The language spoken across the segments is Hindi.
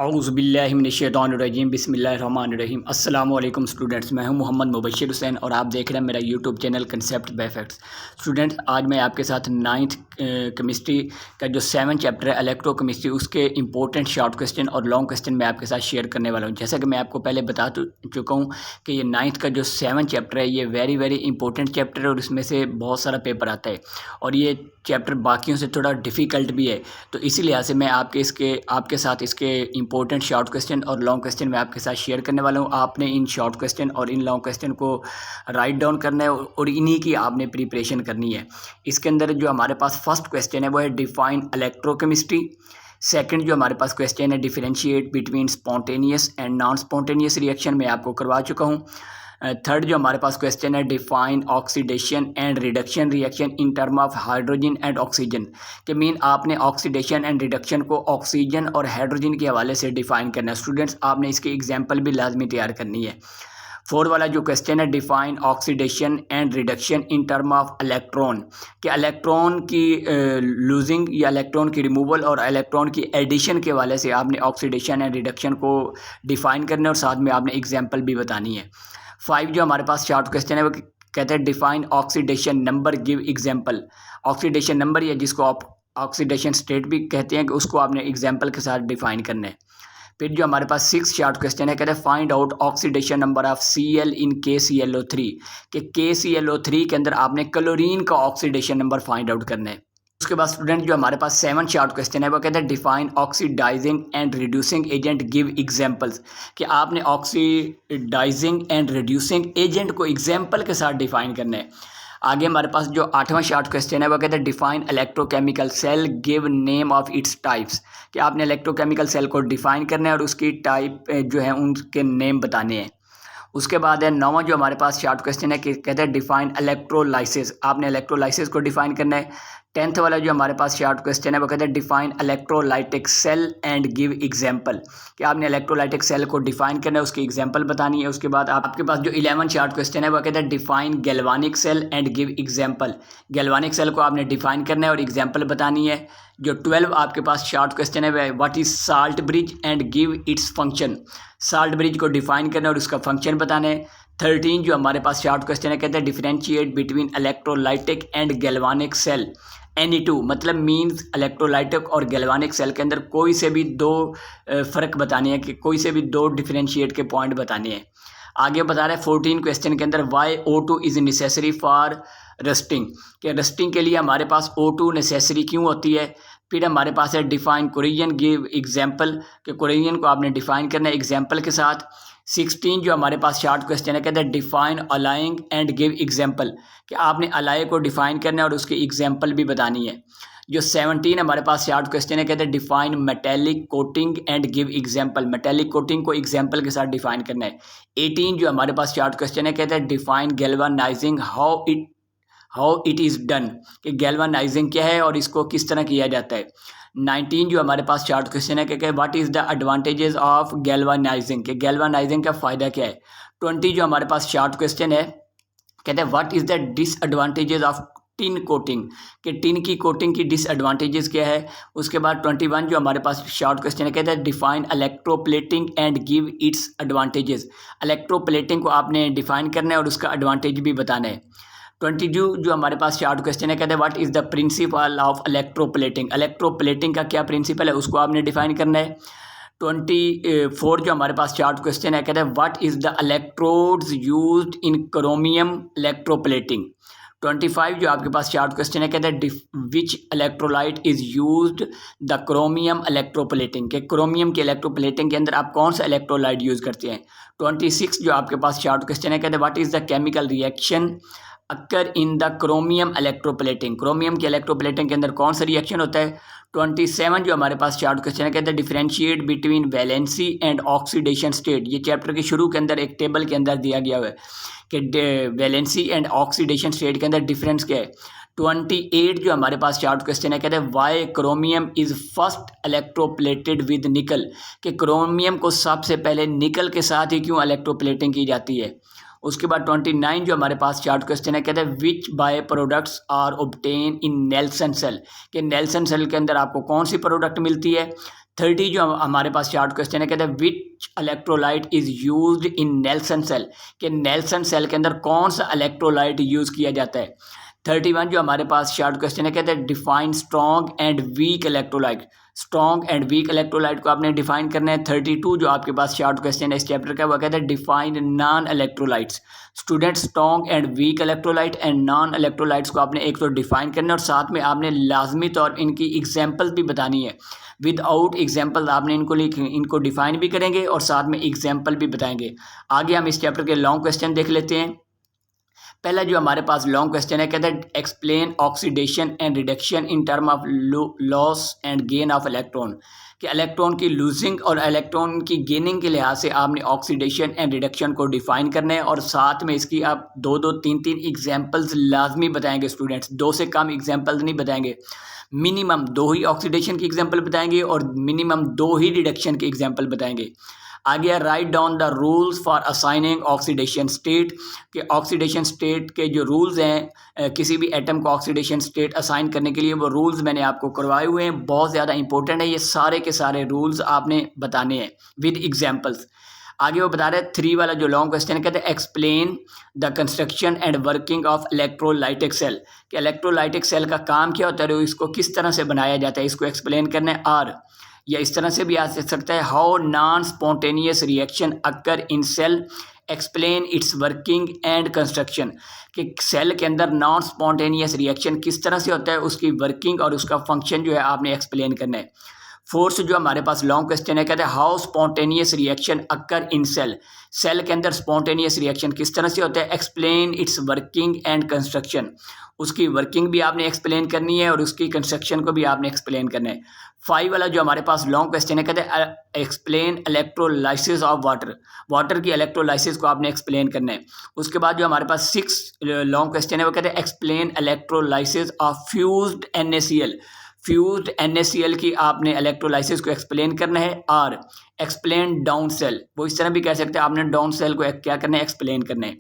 औज़ुबिल्लाहिमिनश्शैतानिर्रजीम बिस्मिल्लाहिर्रहमानिर्रहीम। अस्सलामु अलैकुम स्टूडेंट्स, मैं हूं मोहम्मद मुबशिर हुसैन और आप देख रहे हैं मेरा YouTube channel concept by facts. Students, आज मैं आपके साथ नाइन्थ केमिस्ट्री का जो 7 चैप्टर है इलेक्ट्रो केमिस्ट्री, उसके इंपॉर्टेंट शॉर्ट क्वेश्चन और लॉन्ग क्वेश्चन मैं आपके साथ शेयर करने वाला हूं। जैसा कि मैं आपको पहले बता चुका हूं कि ये 9th का जो 7 चैप्टर है ये वेरी वेरी इंपॉर्टेंट चैप्टर है और इसमें से बहुत सारा पेपर आता है और ये चैप्टर बाकियों से थोड़ा डिफ़िकल्ट भी है। तो इसी लिहाज से मैं आपके साथ इसके इंपॉर्टेंट शॉर्ट क्वेश्चन और लॉन्ग क्वेश्चन मैं आपके साथ शेयर करने वाला हूँ। आपने इन शॉर्ट क्वेश्चन और इन लॉन्ग क्वेश्चन को राइट डाउन करना है और इन्हीं की आपने प्रिपरेशन करनी है। इसके अंदर जो हमारे पास फर्स्ट क्वेश्चन है वो है डिफाइन इलेक्ट्रोकेमिस्ट्री। सेकंड जो हमारे पास क्वेश्चन है differentiate between spontaneous and non spontaneous reaction, मैं आपको करवा चुका हूँ। थर्ड जो हमारे पास क्वेश्चन है define oxidation and reduction reaction in term of hydrogen and oxygen, के मीन आपने ऑक्सीडेशन एंड रिडक्शन को ऑक्सीजन और हाइड्रोजन के हवाले से डिफाइन करना है। स्टूडेंट्स, आपने इसकी एग्जांपल भी लाजमी तैयार करनी है। फोर्थ वाला जो क्वेश्चन है define oxidation and reduction in term of electron, कि इलेक्ट्रॉन की लूजिंग या इलेक्ट्रॉन की रिमूवल और इलेक्ट्रॉन की एडिशन के हवाले से आपने ऑक्सीडेशन एंड रिडक्शन को डिफाइन करना है और साथ में आपने एग्जाम्पल भी बतानी है। 5 जो हमारे पास शॉर्ट क्वेश्चन है वो कहते हैं define oxidation number, give example. Oxidation number या जिसको आप ऑक्सीडेशन स्टेट भी कहते हैं कि उसको आपने एग्जाम्पल के साथ डिफाइन करना है। फिर जो हमारे पास 6 शॉर्ट क्वेश्चन है कहते हैं find out oxidation number of Cl in KClO3, कि KClO3 के अंदर आपने क्लोरीन का ऑक्सीडेशन नंबर फाइंड आउट करना है। उसके बाद स्टूडेंट जो हमारे पास 7 शॉर्ट क्वेश्चन है वो कहते हैं define oxidising and reducing agent, give examples, कि आपने ऑक्सीडाइजिंग एंड रिड्यूसिंग एजेंट को एग्जांपल के साथ डिफाइन करना है। आगे हमारे पास जो 8वां शॉर्ट क्वेश्चन है वो कहते हैं define electrochemical cell, give name of its types, कि आपने इलेक्ट्रोकेमिकल सेल को डिफाइन करना है और उसकी टाइप जो है उनके नेम बताने हैं। उसके बाद है 9वां जो हमारे पास शॉर्ट क्वेश्चन है कि कहते हैं डिफाइन इलेक्ट्रोलाइसिस, आपने इलेक्ट्रोलाइसिस को डिफाइन करना है। 10th वाला जो हमारे पास शॉर्ट क्वेश्चन है वो कहते हैं define electrolytic cell and give example, कि आपने इलेक्ट्रोलाइटिक सेल को डिफाइन करना है, उसकी एग्जांपल बतानी है। उसके बाद आपके पास जो 11 शॉर्ट क्वेश्चन है वो कहते हैं define galvanic cell and give example, galvanic cell को आपने डिफाइन करना है और एग्जांपल बतानी है। जो 12 आपके पास शॉर्ट क्वेश्चन है what is salt bridge and give its function, salt bridge को डिफाइन करना है और उसका फंक्शन बताना है। 13 जो हमारे पास शॉर्ट क्वेश्चन है कहते हैं differentiate between electrolytic and galvanic cell, Ne2 मतलब मीन्स इलेक्ट्रोलाइटिक और गैल्वानिक सेल के अंदर कोई से भी दो फ़र्क बताने हैं, कि कोई से भी दो डिफरेंशिएट के पॉइंट बताने हैं। आगे बता रहे हैं 14 क्वेश्चन के अंदर why O2 is necessary for rusting, कि रस्टिंग के लिए हमारे पास O2 नेसेसरी क्यों होती है। फिर हमारे पास है डिफाइन कोरियन, गिव एग्जाम्पल, कि कोरियन को आपने डिफाइन करना है एग्जाम्पल के साथ। 16 जो हमारे पास शॉर्ट क्वेश्चन है कहते हैं डिफाइन अलाइंग एंड गिव एग्जाम्पल, कि आपने अलाय को डिफाइन करना है और उसकी एग्जाम्पल भी बतानी है। जो 17 हमारे पास शॉर्ट क्वेश्चन है कहते हैं define metallic coating and give example, metallic coating को एग्जाम्पल के साथ डिफाइन करना है। 18 जो हमारे पास शॉर्ट क्वेश्चन है कहते हैं define galvanizing how it is done, कि गैल्वानाइजिंग क्या है और इसको किस तरह किया जाता है। 19 जो हमारे पास शॉर्ट क्वेश्चन है कि what is the advantages of galvanizing, कि गैल्वानाइजिंग का फ़ायदा क्या है। 20 जो हमारे पास शॉर्ट क्वेश्चन है कहते हैं what is the disadvantages of tin coating, कि टिन की कोटिंग की डिसएडवांटेजेस क्या है। उसके बाद 21 जो हमारे पास शॉर्ट क्वेश्चन है कहते हैं define electroplating and give its advantages, electroplating को आपने डिफाइन करना है और उसका एडवांटेज भी बताना है। 22 जो हमारे पास शॉर्ट क्वेश्चन है कहते हैं what is the principle of electroplating, electroplating का क्या प्रिंसिपल है उसको आपने डिफाइन करना है। 24 जो हमारे पास शॉर्ट क्वेश्चन है कहते हैं what is the electrodes used in chromium electroplating. 25 जो आपके पास शॉर्ट क्वेश्चन है कहते हैं which electrolyte is used the chromium electroplating, के क्रोमियम के इलेक्ट्रोप्लेटिंग के अंदर आप कौन सा इलेक्ट्रोलाइट यूज़ करते हैं। 26 जो आपके पास शॉर्ट क्वेश्चन है कहते हैं what is the chemical reaction occur in the chromium electroplating, chromium के इलेक्ट्रोप्लेटिंग के अंदर कौन सा रिएक्शन होता है। 27 जो हमारे पास शॉर्ट क्वेश्चन है कहते हैं differentiate between valency and oxidation state, ये चैप्टर के शुरू के अंदर एक टेबल के अंदर दिया गया है कि वैलेंसी एंड ऑक्सीडेशन स्टेट के अंदर डिफरेंस क्या है। 28 जो हमारे पास शॉर्ट क्वेश्चन है कहते हैं why chromium is first electroplated with nickel, कि क्रोमियम को सबसे पहले निकल के साथ ही क्यों इलेक्ट्रोप्लेटिंग की जाती है। उसके बाद 29 जो हमारे पास शॉर्ट क्वेश्चन है कहते हैं which by products are obtain in Nelson cell, कि नेल्सन सेल के अंदर आपको कौन सी प्रोडक्ट मिलती है। 30 जो हमारे पास शॉर्ट क्वेश्चन है, कहते हैं which electrolyte is used in Nelson cell, कि नेल्सन सेल के अंदर कौन सा इलेक्ट्रोलाइट यूज किया जाता है। 31 जो हमारे पास शॉर्ट क्वेश्चन है, कहते हैं define strong and weak electrolyte, strong and weak electrolyte को आपने डिफाइन करना है। 32 जो आपके पास शॉर्ट क्वेश्चन है इस चैप्टर का, वो कहते हैं define non electrolytes. Student strong and weak electrolyte and non electrolytes को आपने एक तो डिफाइन करना है और साथ में आपने लाजमी तौर पर इनकी एग्जाम्पल्स भी बतानी है। विदाउट एग्जाम्पल आपने इनको डिफाइन भी करेंगे और साथ में एग्जाम्पल भी बताएंगे। आगे हम इस चैप्टर के लॉन्ग क्वेश्चन देख लेते हैं। पहला जो हमारे पास लॉन्ग क्वेश्चन है, कहते हैं explain oxidation and reduction in term of loss and gain of electron, कि इलेक्ट्रॉन की लूजिंग और इलेक्ट्रॉन की गेनिंग के लिहाज से आपने ऑक्सीडेशन एंड रिडक्शन को डिफाइन करना है और साथ में इसकी आप दो दो तीन तीन एग्जाम्पल्स लाजमी बताएंगे। स्टूडेंट्स 2 से कम एग्जाम्पल्स नहीं बताएंगे, मिनिमम 2 ही ऑक्सीडेशन की एग्जाम्पल बताएंगे और मिनिमम 2 ही रिडक्शन की एग्जाम्पल बताएंगे। आगे write down the rules for assigning oxidation state, के ऑक्सीडेशन स्टेट के जो रूल्स हैं किसी भी एटम को ऑक्सीडेशन स्टेट असाइन करने के लिए, वो रूल्स मैंने आपको करवाए हुए हैं, बहुत ज़्यादा इंपॉर्टेंट है। ये सारे के सारे रूल्स आपने बताने हैं विद एग्जाम्पल्स। आगे वो बता रहे हैं 3 वाला जो लॉन्ग क्वेश्चन है, कहते हैं explain the construction and working of electrolytic cell, कि इलेक्ट्रोलाइटिक सेल का काम क्या होता है, इसको किस तरह से बनाया जाता है, इसको एक्सप्लेन करना है। और या इस तरह से भी आ सकता है how non spontaneous reaction occur in cell, explain its working and construction, कि सेल के अंदर नॉन स्पॉन्टेनियस रिएक्शन किस तरह से होता है, उसकी वर्किंग और उसका फंक्शन जो है आपने एक्सप्लेन करना है। 4th जो हमारे पास लॉन्ग क्वेश्चन है, कहते हैं how spontaneous reaction occur in cell, cell के अंदर स्पॉन्टेनियस रिएक्शन किस तरह से होता है, explain its working and construction, उसकी वर्किंग भी आपने एक्सप्लेन करनी है और उसकी कंस्ट्रक्शन को भी आपने एक्सप्लेन करना है। 5 वाला जो हमारे पास लॉन्ग क्वेश्चन है, कहते हैं explain electrolysis of water, water की इलेक्ट्रोलाइसिस को आपने एक्सप्लेन करना है। उसके बाद जो हमारे पास 6 लॉन्ग क्वेश्चन है, वो कहते हैं explain electrolysis of fused NaCl, fused NaCl की आपने इलेक्ट्रोलाइसिस को एक्सप्लेन करना है। और एक्सप्लेन डाउन सेल, वो इस तरह भी कह सकते हैं आपने डाउन सेल को क्या करना है, एक्सप्लेन करना है।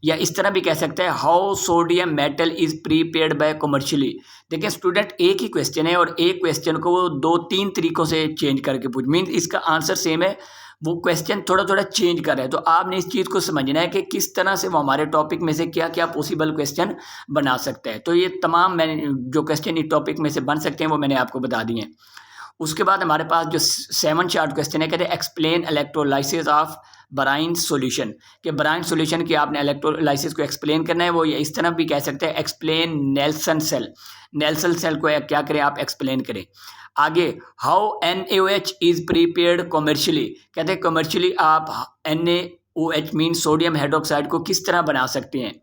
या इस तरह भी कह सकते हैं how sodium metal is prepared by commercially. देखिए स्टूडेंट, एक ही क्वेश्चन है और एक क्वेश्चन को वो 2-3 तरीकों से चेंज करके पूछ, मीन्स इसका आंसर सेम है, वो क्वेश्चन थोड़ा थोड़ा चेंज कर रहा है। तो आपने इस चीज़ को समझना है कि किस तरह से वो हमारे टॉपिक में से क्या क्या पॉसिबल क्वेश्चन बना सकते हैं। तो ये तमाम मैंने जो क्वेश्चन इस टॉपिक में से बन सकते हैं वो मैंने आपको बता दिए हैं। उसके बाद हमारे पास जो 7 शॉर्ट क्वेश्चन है, कहते हैं explain electrolysis of brine solution, कि ब्राइन सॉल्यूशन की आपने इलेक्ट्रोलाइसिस को एक्सप्लेन करना है। वो ये इस तरह भी कह सकते हैं explain Nelson cell, Nelson cell को क्या करें आप एक्सप्लेन करें। आगे how NaOH is prepared commercially, कहते हैं कमर्शियली आप NaOH मीन सोडियम हाइड्रोक्साइड को किस तरह बना सकते हैं।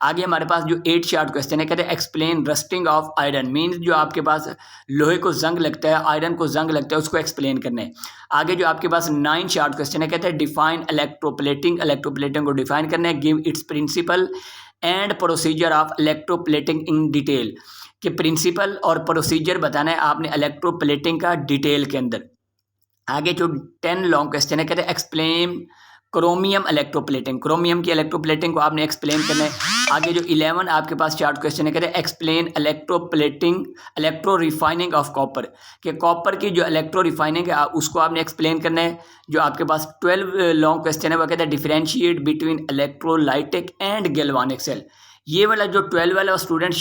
आगे हमारे पास जो 8 शॉर्ट क्वेश्चन है, कहते हैं explain rusting of iron, means जो आपके पास लोहे को जंग लगता है, आयरन को जंग लगता है, उसको एक्सप्लेन करना है। आगे जो आपके पास 9 शॉर्ट क्वेश्चन है, कहते हैं डिफाइन इलेक्ट्रोप्लेटिंग, इलेक्ट्रोप्लेटिंग को डिफाइन करना है। Give its principle and procedure of electroplating in detail, कि प्रिंसिपल और प्रोसीजर बताना है आपने इलेक्ट्रोप्लेटिंग का डिटेल के अंदर। आगे जो 10 लॉन्ग क्वेश्चन है, कहते हैं एक्सप्लेन क्रोमियम इलेक्ट्रोप्लेटिंग, क्रोमियम की इलेक्ट्रोप्लेटिंग को आपने एक्सप्लेन करना है। आगे जो 11 आपके पास शॉर्ट क्वेश्चन है, कहते हैं explain electroplating electro refining of copper, कि कॉपर की जो इलेक्ट्रो रिफाइनिंग है उसको आपने एक्सप्लेन करना है। जो आपके पास 12 लॉन्ग क्वेश्चन है, वो कहते हैं differentiate between electrolytic and galvanic cell. ये वाला जो 12 वाला स्टूडेंट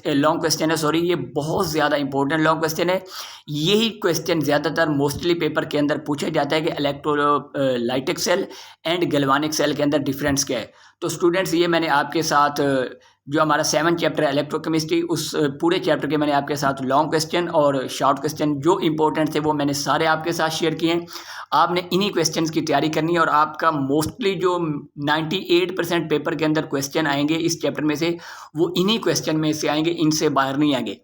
लॉन्ग क्वेश्चन है, सॉरी, ये बहुत ज़्यादा इंपॉर्टेंट लॉन्ग क्वेश्चन है। यही क्वेश्चन ज़्यादातर मोस्टली पेपर के अंदर पूछा जाता है कि electrolytic cell and galvanic cell के अंदर डिफरेंस क्या है। तो स्टूडेंट्स, ये मैंने आपके साथ जो हमारा 7 चैप्टर है इलेक्ट्रोकेमिस्ट्री, उस पूरे चैप्टर के मैंने आपके साथ लॉन्ग क्वेश्चन और शॉर्ट क्वेश्चन जो इंपॉर्टेंट थे वो मैंने सारे आपके साथ शेयर किए हैं। आपने इन्हीं क्वेश्चंस की तैयारी करनी है और आपका मोस्टली जो 98% पेपर के अंदर क्वेश्चन आएंगे इस चैप्टर में से, वो इन्हीं क्वेश्चन में से आएंगे, इनसे बाहर नहीं आएंगे।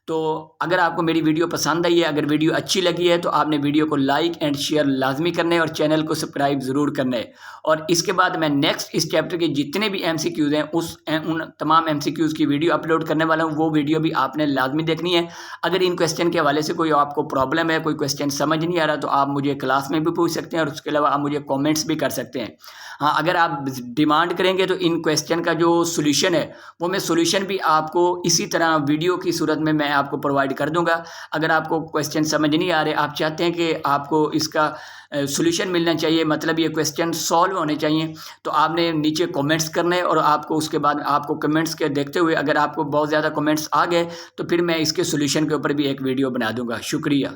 तो अगर आपको मेरी वीडियो पसंद आई है, अगर वीडियो अच्छी लगी है, तो आपने वीडियो को लाइक एंड शेयर लाजमी करना है और चैनल को सब्सक्राइब ज़रूर करना है। और इसके बाद मैं नेक्स्ट इस चैप्टर के जितने भी MCQs हैं उन तमाम MCQs की वीडियो अपलोड करने वाला हूँ, वो वीडियो भी आपने लाजमी देखनी है। अगर इन क्वेश्चन के हवाले से कोई आपको प्रॉब्लम है, कोई क्वेश्चन समझ नहीं आ रहा, तो आप मुझे क्लास में भी पूछ सकते हैं और उसके अलावा आप मुझे कॉमेंट्स भी कर सकते हैं। हाँ, अगर आप डिमांड करेंगे तो इन क्वेश्चन का जो सॉल्यूशन है वो मैं सॉल्यूशन भी आपको इसी तरह वीडियो की सूरत में मैं आपको प्रोवाइड कर दूंगा। अगर आपको क्वेश्चन समझ नहीं आ रहे, आप चाहते हैं कि आपको इसका सॉल्यूशन मिलना चाहिए, मतलब ये क्वेश्चन सॉल्व होने चाहिए, तो आपने नीचे कमेंट्स करने हैं और आपको उसके बाद आपको कमेंट्स के देखते हुए अगर आपको बहुत ज़्यादा कमेंट्स आ गए तो फिर मैं इसके सॉल्यूशन के ऊपर भी एक वीडियो बना दूंगा। शुक्रिया।